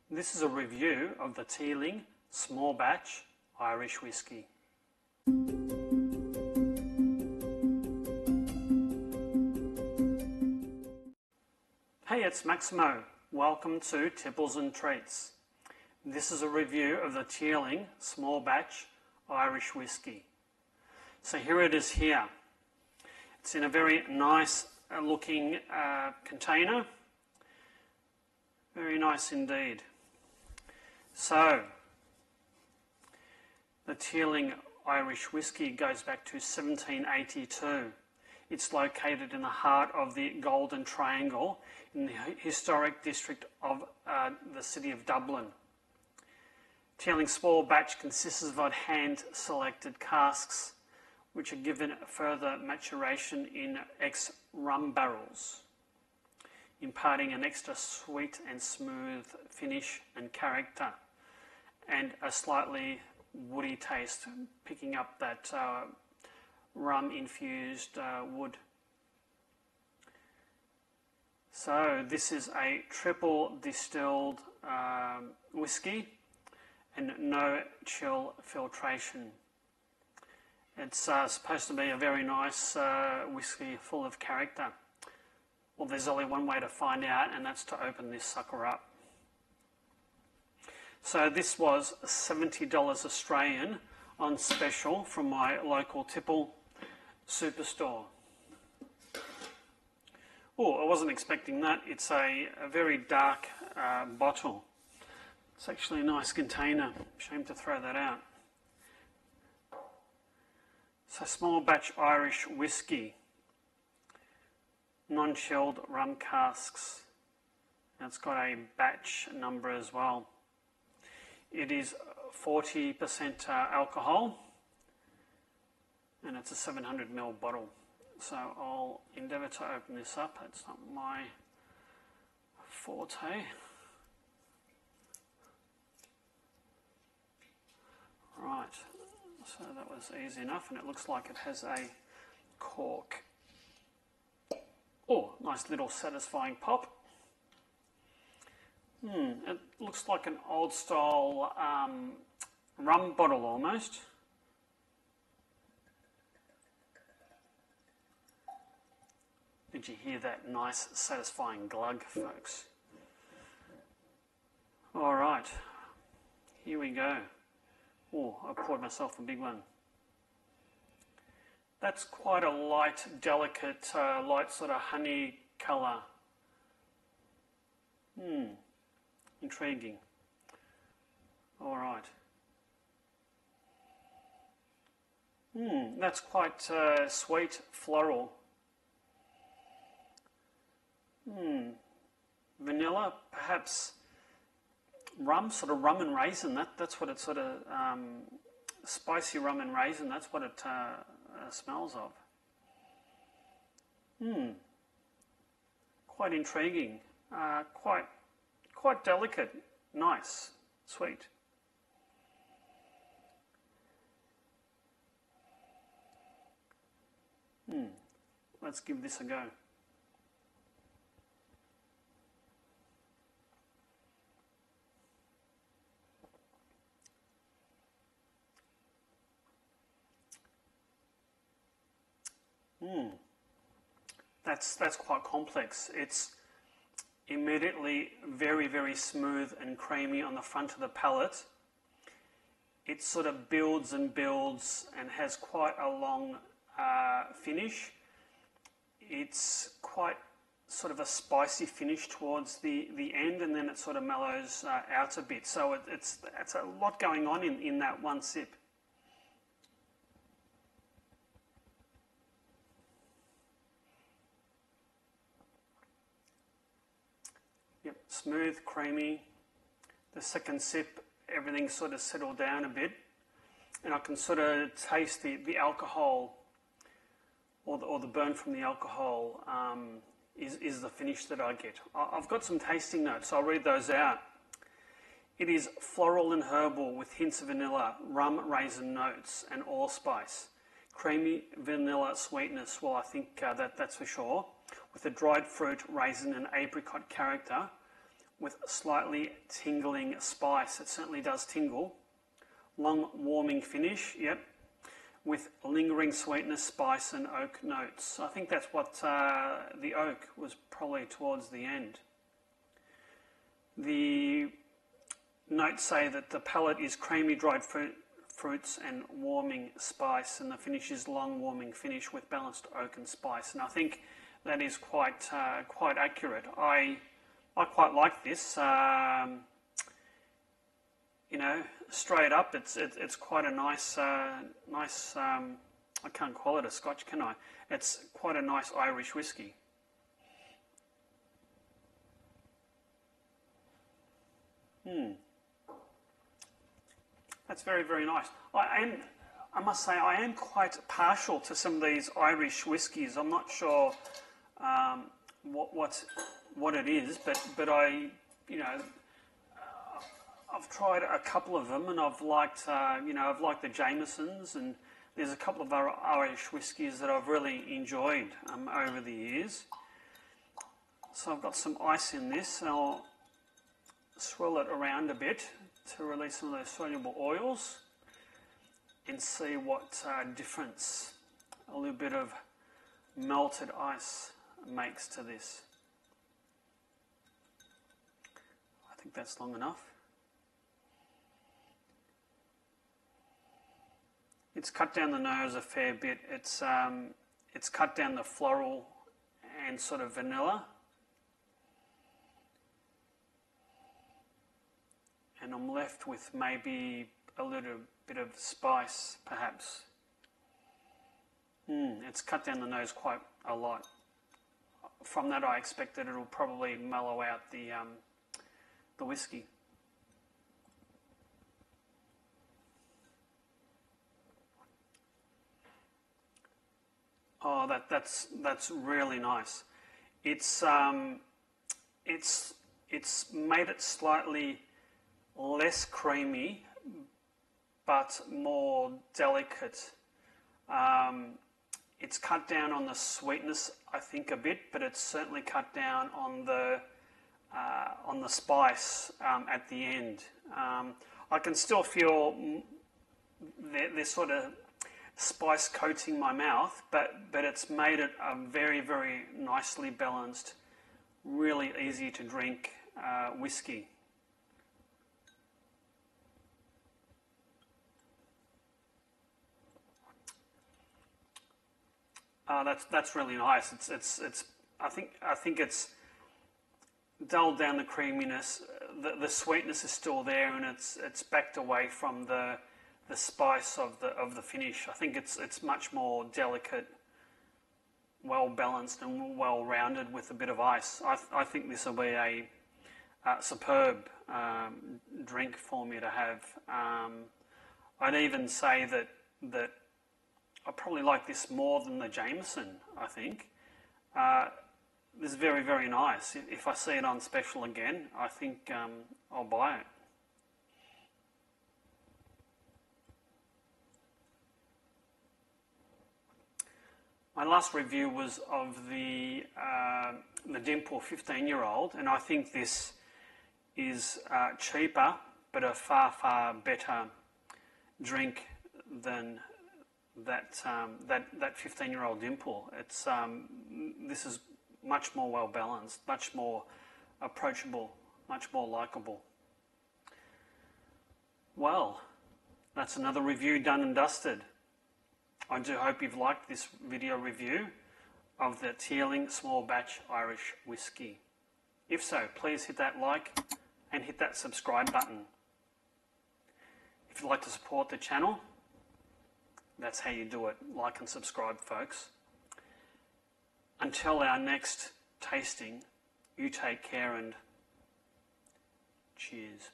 This is a review of the Teeling Small Batch Irish Whiskey. Hey, it's Maximo. Welcome to Tipples and Treats. This is a review of the Teeling Small Batch Irish Whiskey. So here it is here. It's in a very nice looking container. Very nice indeed. So, the Teeling Irish Whiskey goes back to 1782. It's located in the heart of the Golden Triangle in the historic district of the city of Dublin. Teeling Small Batch consists of hand-selected casks which are given further maturation in ex-Rum barrels, imparting an extra sweet and smooth finish and character, and a slightly woody taste, picking up that rum-infused wood. So this is a triple distilled whiskey and no chill filtration. It's supposed to be a very nice whiskey full of character. Well, there's only one way to find out, and that's to open this sucker up. So this was $70 Australian on special from my local Tipple superstore. Oh, I wasn't expecting that. It's a very dark bottle. It's actually a nice container. Shame to throw that out. So small batch Irish whiskey, non-chilled rum casks. And it's got a batch number as well. It is 40% alcohol, and it's a 700ml bottle. So I'll endeavour to open this up. It's not my forte. Right, so that was easy enough, and it looks like it has a cork. Oh, nice little satisfying pop. It looks like an old style rum bottle almost. Did you hear that nice satisfying glug, folks? All right, here we go. Oh, I poured myself a big one. That's quite a light, delicate, light sort of honey colour. Intriguing. All right. That's quite sweet, floral. Vanilla, perhaps rum, sort of rum and raisin. That's what it sort of, spicy rum and raisin, that's what it smells of. Quite intriguing. Quite delicate, nice, sweet. Let's give this a go. That's quite complex. It's immediately very, very smooth and creamy on the front of the palate. It sort of builds and builds and has quite a long finish. It's quite sort of a spicy finish towards the end, and then it sort of mellows out a bit. So it's a lot going on in that one sip. Yep, smooth, creamy. The second sip, everything sort of settled down a bit, and I can sort of taste the alcohol, or the burn from the alcohol is the finish that I get. I've got some tasting notes, so I'll read those out. It is floral and herbal with hints of vanilla, rum, raisin notes, and allspice. Creamy vanilla sweetness, well, I think that's for sure, with a dried fruit, raisin, and apricot character, with slightly tingling spice. It certainly does tingle. Long warming finish, yep, with lingering sweetness, spice and oak notes. I think that's what the oak was probably towards the end. The notes say that the palate is creamy dried fruits and warming spice, and the finish is long warming finish with balanced oak and spice. And I think that is quite accurate. I quite like this. You know, straight up, it's quite a nice I can't call it a Scotch, can I? It's quite a nice Irish whiskey. That's very, very nice. I must say, I am quite partial to some of these Irish whiskies. I'm not sure what it is, but I, you know, I've tried a couple of them, and I've liked, you know, I've liked the Jamesons, and there's a couple of Irish whiskies that I've really enjoyed over the years. So I've got some ice in this, and I'll swirl it around a bit to release some of those soluble oils and see what difference a little bit of melted ice makes to this. I think that's long enough. It's cut down the nose a fair bit. It's cut down the floral and sort of vanilla. And I'm left with maybe a little bit of spice, perhaps. It's cut down the nose quite a lot. From that, I expect that it'll probably mellow out the whiskey. Oh, that's really nice. It's made it slightly less creamy, but more delicate. It's cut down on the sweetness, I think, a bit, but it's certainly cut down on the spice at the end. I can still feel this sort of spice coating my mouth, but it's made it a very, very nicely balanced, really easy to drink whiskey. That's really nice. I think it's dulled down the creaminess. The sweetness is still there, and it's backed away from the spice of the finish. I think it's much more delicate, well balanced, and well rounded with a bit of ice. I think this will be a superb drink for me to have. I'd even say that I probably like this more than the Jameson, I think. This is very, very nice. If I see it on special again, I think I'll buy it. My last review was of the Dimple 15-year-old, and I think this is cheaper, but a far, far better drink than that 15-year-old Dimple. This is much more well balanced, much more approachable, much more likeable. Well, that's another review done and dusted. I do hope you've liked this video review of the Teeling Small Batch Irish Whiskey. If so, please hit that like and hit that subscribe button. If you'd like to support the channel, that's how you do it. Like and subscribe, folks. Until our next tasting, you take care and cheers.